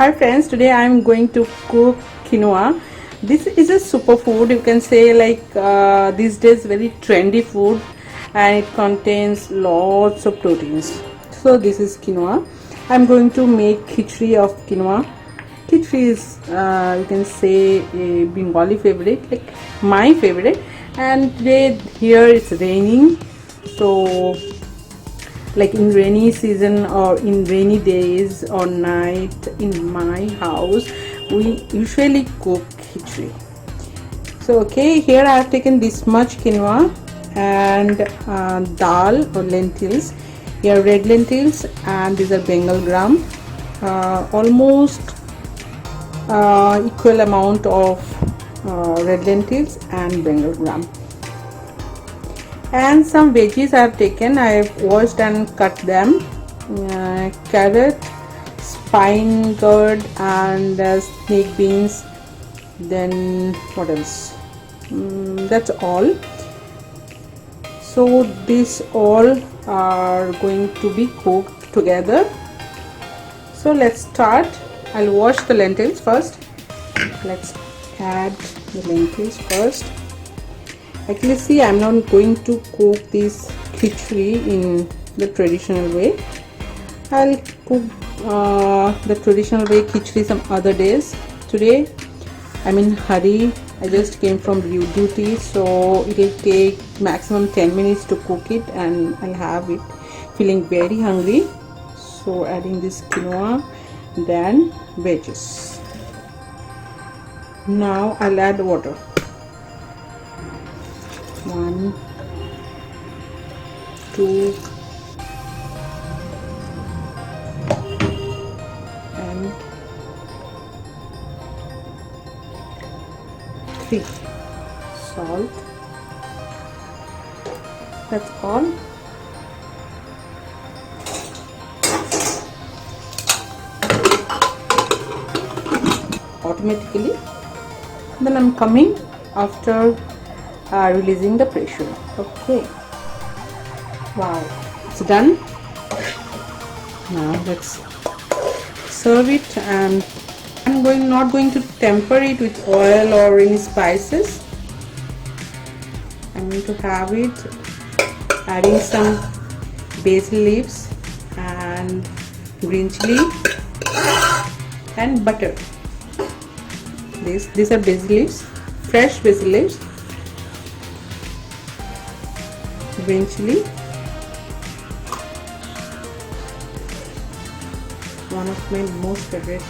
Hi friends, today I am going to cook quinoa. This is a superfood, you can say, like these days very trendy food, and it contains lots of proteins. So this is quinoa. I am going to make khichri of quinoa. Khichri is you can say a Bengali favorite, like my favorite. And today here it's raining, so like in rainy season or in rainy days or night in my house we usually cook khichri. So okay, here I have taken this much quinoa and dal or lentils. Here red lentils, and these are Bengal gram, almost equal amount of red lentils and Bengal gram. And some veggies I have taken. I have washed and cut them. Carrot, spine gourd, and snake beans. Then what else? That's all. So these all are going to be cooked together. So let's start. I'll wash the lentils first. Let's add the lentils first. Actually, see, I'm not going to cook this khichri in the traditional way. I'll cook the traditional way khichri some other days. Today I'm in hurry. I just came from duty, so it will take maximum 10 minutes to cook it, and I'll have it feeling very hungry. So adding this quinoa, then veggies. Now I'll add water. 1, 2, and 3. Salt. That's all. Automatically. Then I'm coming after releasing the pressure. Okay, wow, it's done. Now let's serve it, and I'm not going to temper it with oil or any spices. I'm going to have it adding some basil leaves and green chili and butter. These are basil leaves, fresh basil leaves, green chili, one of my most favorite